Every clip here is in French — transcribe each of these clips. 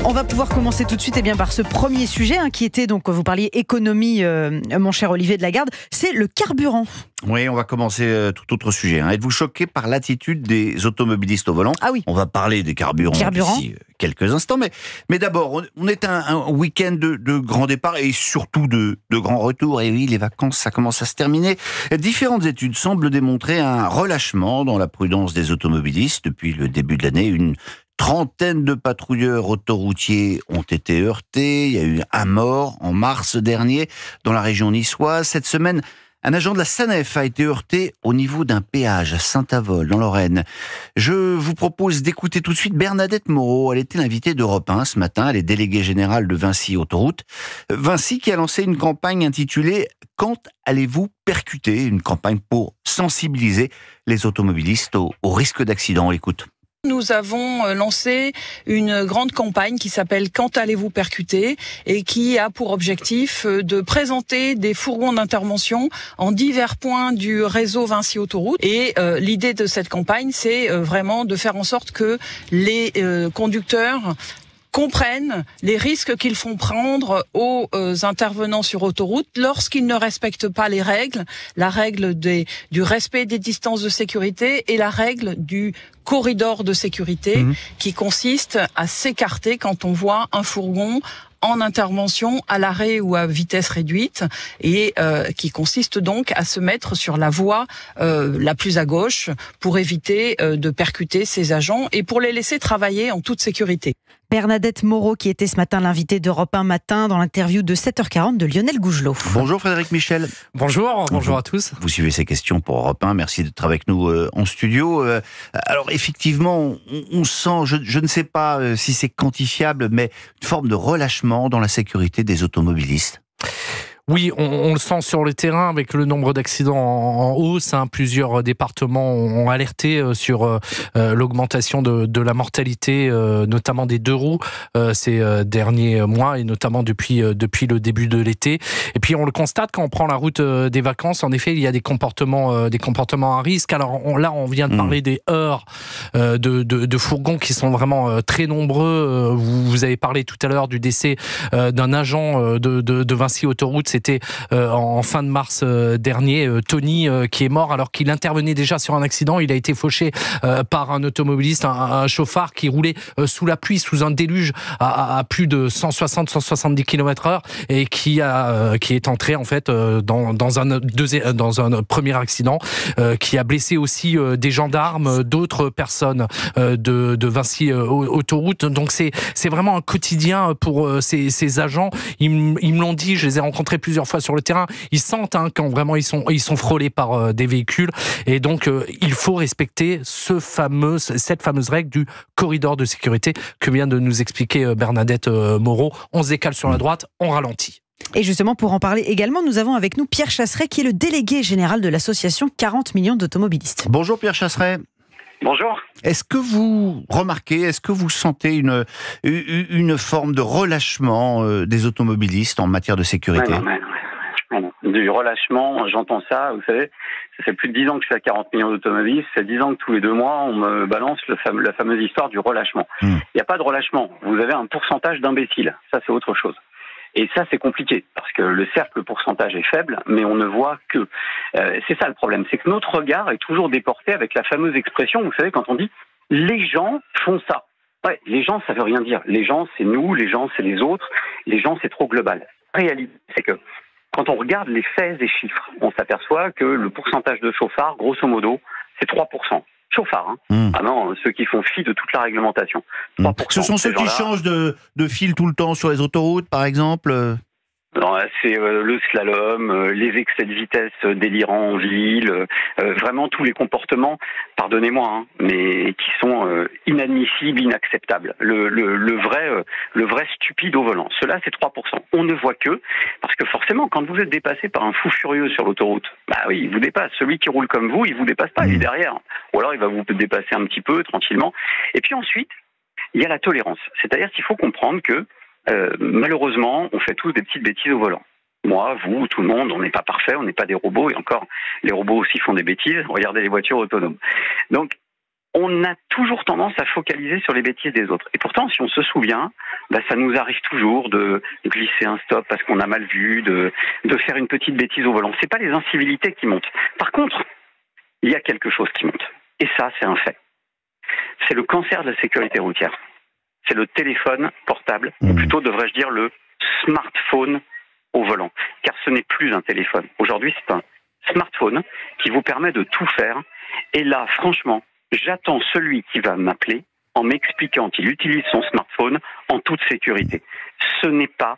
On va pouvoir commencer tout de suite par ce premier sujet qui était, donc vous parliez économie, mon cher Olivier de Lagarde, c'est le carburant. Oui, on va commencer tout autre sujet. Êtes-vous choqué par l'attitude des automobilistes au volant ? Ah oui. On va parler des carburants d'ici quelques instants. Mais d'abord, on est un week-end de grands départs et surtout de grands retours. Et oui, les vacances, ça commence à se terminer. Différentes études semblent démontrer un relâchement dans la prudence des automobilistes depuis le début de l'année. Une trentaine de patrouilleurs autoroutiers ont été heurtés. Il y a eu un mort en mars dernier dans la région niçoise. Cette semaine, un agent de la SANEF a été heurté au niveau d'un péage à Saint-Avold, dans Lorraine. Je vous propose d'écouter tout de suite Bernadette Moreau. Elle était l'invitée d'Europe 1 ce matin. Elle est déléguée générale de Vinci Autoroute. Vinci qui a lancé une campagne intitulée « Quand allez-vous percuter ?» Une campagne pour sensibiliser les automobilistes au risque d'accident. On l'écoute. Nous avons lancé une grande campagne qui s'appelle « Quand allez-vous percuter ?» et qui a pour objectif de présenter des fourgons d'intervention en divers points du réseau Vinci Autoroute. Et l'idée de cette campagne, c'est vraiment de faire en sorte que les conducteurs comprennent les risques qu'ils font prendre aux intervenants sur autoroute lorsqu'ils ne respectent pas les règles, la règle du respect des distances de sécurité et la règle du corridor de sécurité qui consiste à s'écarter quand on voit un fourgon en intervention à l'arrêt ou à vitesse réduite et qui consiste donc à se mettre sur la voie la plus à gauche pour éviter de percuter ces agents et pour les laisser travailler en toute sécurité. Bernadette Moreau qui était ce matin l'invitée d'Europe 1 matin dans l'interview de 7h40 de Lionel Gougelot. Bonjour Frédéric Michel. Bonjour à tous. Vous suivez ces questions pour Europe 1, merci d'être avec nous en studio. Alors effectivement, on sent, je ne sais pas si c'est quantifiable, mais une forme de relâchement dans la sécurité des automobilistes. Oui, on le sent sur le terrain avec le nombre d'accidents en hausse. Plusieurs départements ont alerté sur l'augmentation de la mortalité, notamment des deux roues ces derniers mois et notamment depuis le début de l'été. Et puis on le constate quand on prend la route des vacances. En effet, il y a des comportements à risque. Alors là, on vient de parler des heurts de fourgons qui sont vraiment très nombreux. Vous avez parlé tout à l'heure du décès d'un agent de Vinci Autoroute. C'était en fin de mars dernier, Tony qui est mort alors qu'il intervenait déjà sur un accident. Il a été fauché par un automobiliste, un chauffard qui roulait sous la pluie, sous un déluge à plus de 160-170 km/h et qui est entré en fait dans un premier accident qui a blessé aussi des gendarmes, d'autres personnes de Vinci Autoroute. Donc c'est vraiment un quotidien pour ces agents. Ils me l'ont dit, je les ai rencontrés plusieurs fois sur le terrain, ils sentent quand vraiment ils sont frôlés par des véhicules et donc il faut respecter cette fameuse règle du corridor de sécurité que vient de nous expliquer Bernadette Moreau. On se décale sur la droite, on ralentit. Et justement, pour en parler également, nous avons avec nous Pierre Chasseret qui est le délégué général de l'association 40 millions d'automobilistes. Bonjour Pierre Chasseret. Bonjour. Est-ce que vous remarquez, est-ce que vous sentez une forme de relâchement des automobilistes en matière de sécurité ? Non. Du relâchement, j'entends ça, vous savez, ça fait plus de 10 ans que je suis à 40 millions d'automobilistes, ça fait 10 ans que tous les 2 mois, on me balance la fameuse histoire du relâchement. Il n'y a pas de relâchement, vous avez un pourcentage d'imbéciles, ça c'est autre chose. Et ça, c'est compliqué, parce que le cercle pourcentage est faible, mais on ne voit que. C'est ça le problème, c'est que notre regard est toujours déporté avec la fameuse expression, vous savez, quand on dit « les gens font ça ». Ouais, les gens, ça veut rien dire. Les gens, c'est nous, les gens, c'est les autres, les gens, c'est trop global. La réalité, c'est que quand on regarde les faits et chiffres, on s'aperçoit que le pourcentage de chauffards, grosso modo, c'est 3%. Chauffards, Ah non, ceux qui font fi de toute la réglementation. 3%, ce sont ceux qui changent de fil tout le temps sur les autoroutes, par exemple Non, c'est le slalom, les excès de vitesse délirants en ville, vraiment tous les comportements, pardonnez-moi, mais qui sont inadmissibles, inacceptables. Le vrai stupide au volant. Cela, c'est 3%. On ne voit que, parce que forcément, quand vous êtes dépassé par un fou furieux sur l'autoroute, bah oui, il vous dépasse. Celui qui roule comme vous, il vous dépasse pas, il est derrière. Ou alors, il va vous dépasser un petit peu, tranquillement. Et puis ensuite, il y a la tolérance. C'est-à-dire qu'il faut comprendre que malheureusement, on fait tous des petites bêtises au volant. Moi, vous, tout le monde, on n'est pas parfait, on n'est pas des robots, et encore, les robots aussi font des bêtises. Regardez les voitures autonomes. Donc, on a toujours tendance à focaliser sur les bêtises des autres. Et pourtant, si on se souvient, ça nous arrive toujours de glisser un stop parce qu'on a mal vu, de faire une petite bêtise au volant. C'est pas les incivilités qui montent. Par contre, il y a quelque chose qui monte. Et ça, c'est un fait. C'est le cancer de la sécurité routière. C'est le téléphone portable, ou plutôt devrais-je dire le smartphone au volant. Car ce n'est plus un téléphone. Aujourd'hui, c'est un smartphone qui vous permet de tout faire. Et là, franchement, j'attends celui qui va m'appeler en m'expliquant qu'il utilise son smartphone en toute sécurité. Ce n'est pas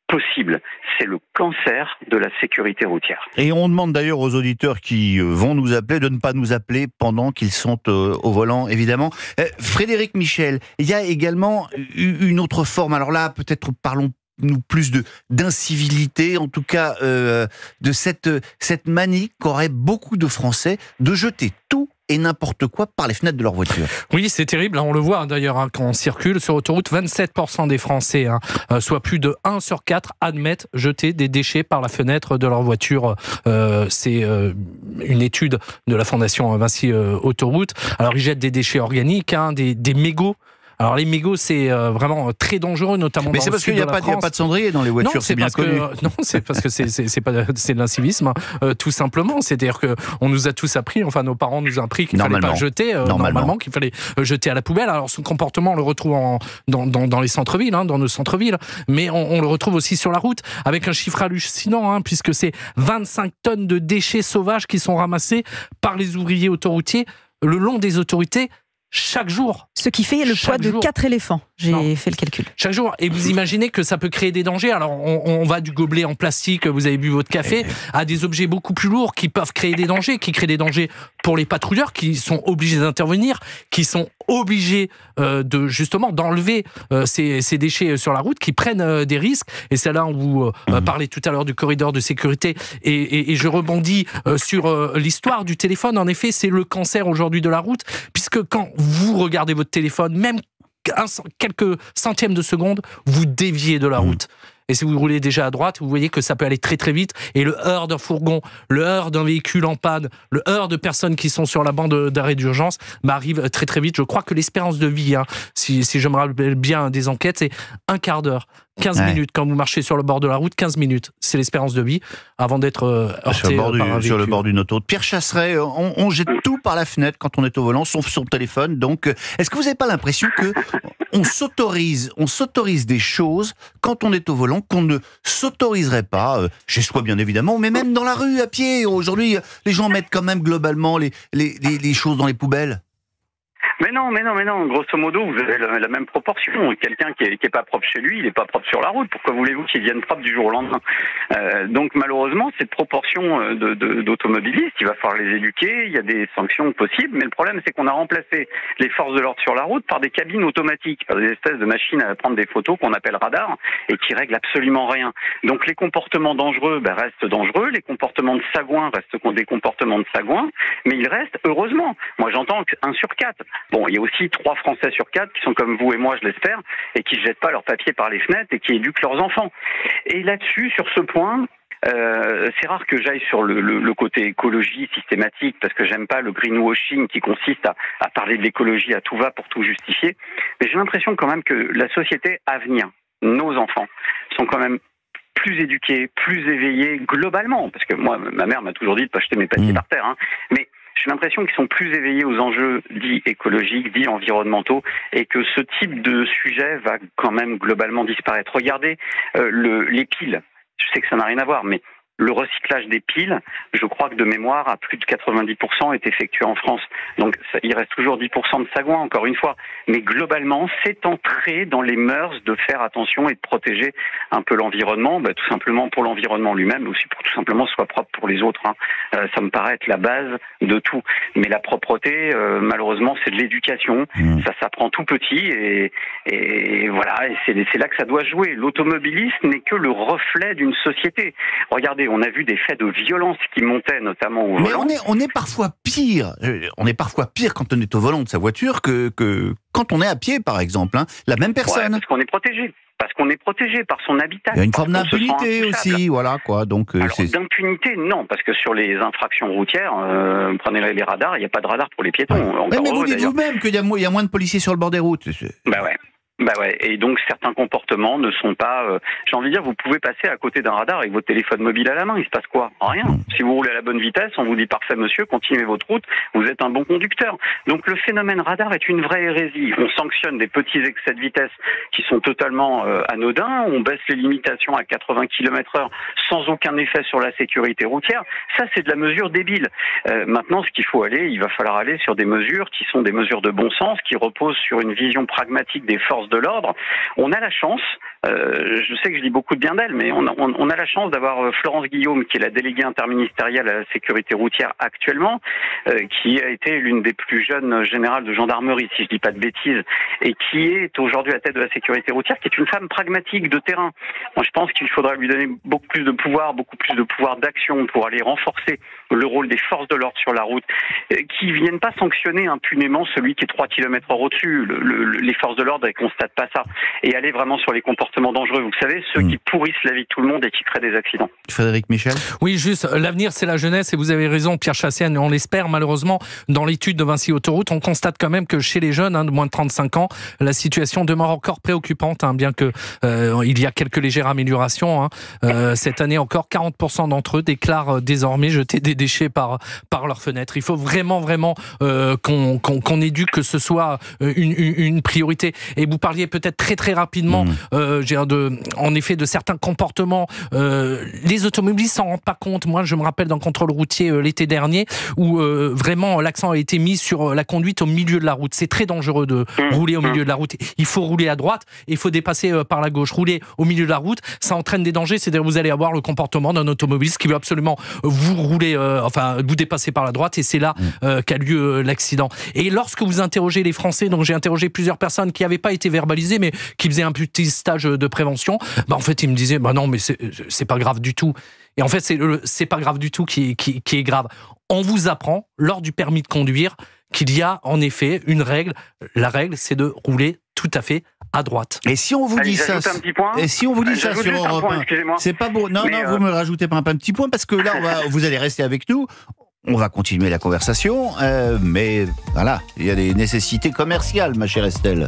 possible. C'est le cancer de la sécurité routière. Et on demande d'ailleurs aux auditeurs qui vont nous appeler de ne pas nous appeler pendant qu'ils sont au volant, évidemment. Frédéric Michel, il y a également une autre forme. Alors là, peut-être parlons-nous plus d'incivilité, en tout cas de cette manie qu'auraient beaucoup de Français de jeter tout et n'importe quoi par les fenêtres de leur voiture. Oui, c'est terrible, on le voit d'ailleurs quand on circule sur autoroute, 27% des Français, soit plus de 1 sur 4, admettent jeter des déchets par la fenêtre de leur voiture. C'est une étude de la Fondation Vinci Autoroute. Alors ils jettent des déchets organiques, des mégots. Alors les mégots, c'est vraiment très dangereux, notamment mais dans le sud de la France. Mais c'est parce qu'il n'y a pas de cendrier dans les voitures, c'est bien connu. Non, c'est parce que c'est de l'incivisme, tout simplement. C'est-à-dire que on nous a tous appris, enfin nos parents nous ont appris qu'il fallait pas jeter, normalement qu'il fallait jeter à la poubelle. Alors ce comportement, on le retrouve dans les centres-villes, dans nos centres-villes, mais on le retrouve aussi sur la route, avec un chiffre hallucinant, puisque c'est 25 tonnes de déchets sauvages qui sont ramassés par les ouvriers autoroutiers le long des autorités chaque jour. Ce qui fait le poids de 4 éléphants. J'ai fait le calcul. Chaque jour. Et vous imaginez que ça peut créer des dangers. Alors, on va du gobelet en plastique, vous avez bu votre café, à des objets beaucoup plus lourds qui peuvent créer des dangers, qui créent des dangers pour les patrouilleurs qui sont obligés d'intervenir, qui sont obligés d'enlever ces déchets sur la route, qui prennent des risques. Et c'est là où vous parlez tout à l'heure du corridor de sécurité. Et je rebondis sur l'histoire du téléphone. En effet, c'est le cancer aujourd'hui de la route, puisque quand vous regardez votre téléphone, même quelques centièmes de seconde, vous déviez de la route. Et si vous roulez déjà à droite, vous voyez que ça peut aller très très vite. Et le heurt d'un fourgon, le heurt d'un véhicule en panne, le heurt de personnes qui sont sur la bande d'arrêt d'urgence arrive très très vite. Je crois que l'espérance de vie, si je me rappelle bien des enquêtes, c'est un quart d'heure. 15 minutes, quand vous marchez sur le bord de la route, 15 minutes, c'est l'espérance de vie avant d'être heurté par un véhicule. Sur le bord d'une autoroute. Pierre Chasseret, on jette tout par la fenêtre quand on est au volant, sauf son téléphone. Donc, est-ce que vous n'avez pas l'impression que on s'autorise des choses quand on est au volant qu'on ne s'autoriserait pas, chez soi bien évidemment, mais même dans la rue, à pied? Aujourd'hui, les gens mettent quand même globalement les choses dans les poubelles. Mais non. Grosso modo, vous avez la même proportion. Quelqu'un qui est pas propre chez lui, il est pas propre sur la route. Pourquoi voulez-vous qu'il vienne propre du jour au lendemain? Donc malheureusement, cette proportion d'automobilistes, il va falloir les éduquer. Il y a des sanctions possibles, mais le problème, c'est qu'on a remplacé les forces de l'ordre sur la route par des cabines automatiques, par des espèces de machines à prendre des photos qu'on appelle radar et qui règlent absolument rien. Donc les comportements dangereux restent dangereux, les comportements de sagouins restent des comportements de sagouins, mais il reste, heureusement, moi j'entends qu'un sur 4. Bon, il y a aussi 3 Français sur 4 qui sont comme vous et moi, je l'espère, et qui ne jettent pas leurs papiers par les fenêtres et qui éduquent leurs enfants. Et là-dessus, sur ce point, c'est rare que j'aille sur le côté écologie systématique, parce que j'aime pas le greenwashing qui consiste à parler de l'écologie à tout va pour tout justifier. Mais j'ai l'impression quand même que la société à venir, nos enfants, sont quand même plus éduqués, plus éveillés globalement. Parce que moi, ma mère m'a toujours dit de pas jeter mes papiers par terre. Mais j'ai l'impression qu'ils sont plus éveillés aux enjeux dits écologiques, dits environnementaux, et que ce type de sujet va quand même globalement disparaître. Regardez les piles. Je sais que ça n'a rien à voir, mais le recyclage des piles, je crois que de mémoire, à plus de 90% est effectué en France. Donc il reste toujours 10% de sagouins, encore une fois. Mais globalement, c'est entré dans les mœurs de faire attention et de protéger un peu l'environnement, tout simplement pour l'environnement lui-même, mais aussi pour tout simplement que ce soit propre pour les autres. Ça me paraît être la base de tout. Mais la propreté, malheureusement, c'est de l'éducation. Ça s'apprend tout petit et voilà. Et c'est là que ça doit jouer. L'automobilisme n'est que le reflet d'une société. Regardez protégés. On a vu des faits de violence qui montaient, notamment au volant. Mais on est parfois pire. On est parfois pire quand on est au volant de sa voiture que quand on est à pied, par exemple. La même personne. Ouais, parce qu'on est protégé. Parce qu'on est protégé par son habitat. Il y a une forme d'impunité aussi, voilà quoi. Donc, alors, d'impunité, non, parce que sur les infractions routières, prenez les radars, il n'y a pas de radar pour les piétons. Ouais. Mais vous dites vous-même qu'il y a moins de policiers sur le bord des routes. Bah ouais, et donc certains comportements ne sont pas... j'ai envie de dire, vous pouvez passer à côté d'un radar avec votre téléphone mobile à la main, il se passe quoi? Rien. Si vous roulez à la bonne vitesse, on vous dit parfait monsieur, continuez votre route, vous êtes un bon conducteur. Donc le phénomène radar est une vraie hérésie. On sanctionne des petits excès de vitesse qui sont totalement anodins, on baisse les limitations à 80 km/h sans aucun effet sur la sécurité routière. Ça, c'est de la mesure débile. Maintenant, ce qu'il faut il va falloir aller sur des mesures qui sont des mesures de bon sens, qui reposent sur une vision pragmatique des forces de l'ordre. On a la chance, je sais que je dis beaucoup de bien d'elle, mais on a la chance d'avoir Florence Guillaume, qui est la déléguée interministérielle à la sécurité routière actuellement, qui a été l'une des plus jeunes générales de gendarmerie, si je dis pas de bêtises, et qui est aujourd'hui à la tête de la sécurité routière, qui est une femme pragmatique de terrain. Moi, je pense qu'il faudra lui donner beaucoup plus de pouvoir d'action pour aller renforcer le rôle des forces de l'ordre sur la route, qui viennent pas sanctionner impunément celui qui est 3 km/h au-dessus. Les forces de l'ordre, elles constatent pas ça. Et aller vraiment sur les comportements dangereux. Vous savez, ceux qui pourrissent la vie de tout le monde et qui créent des accidents. Frédéric Michel? Oui, juste, l'avenir, c'est la jeunesse, et vous avez raison, Pierre Chassaigne, on l'espère. Malheureusement, dans l'étude de Vinci Autoroute, on constate quand même que chez les jeunes, de moins de 35 ans, la situation demeure encore préoccupante, bien que il y a quelques légères améliorations. Cette année encore, 40% d'entre eux déclarent désormais jeter des déchets par leurs fenêtres. Il faut vraiment qu'on éduque, que ce soit une priorité. Et vous parliez peut-être très rapidement, en effet, de certains comportements. Les automobilistes s'en rendent pas compte. Moi, je me rappelle d'un contrôle routier l'été dernier où vraiment l'accent a été mis sur la conduite au milieu de la route. C'est très dangereux de rouler au milieu de la route. Il faut rouler à droite et il faut dépasser par la gauche. Rouler au milieu de la route, ça entraîne des dangers. C'est-à-dire vous allez avoir le comportement d'un automobiliste qui veut absolument vous rouler, vous dépasser par la droite, et c'est là qu'a lieu l'accident. Et lorsque vous interrogez les Français, donc j'ai interrogé plusieurs personnes qui n'avaient pas été verbalisées, mais qui faisaient un petit stage de prévention, en fait, ils me disaient, non, mais c'est pas grave du tout. Et en fait, c'est pas grave du tout qui est grave. On vous apprend, lors du permis de conduire, qu'il y a en effet une règle. La règle, c'est de rouler tout à fait à droite. Et si on vous dit ça, un petit point. Et si on vous dit ça sur Europe 1, c'est pas beau. Non, vous me rajoutez pas un petit point, parce que là, vous allez rester avec nous. On va continuer la conversation, mais voilà, il y a des nécessités commerciales, ma chère Estelle.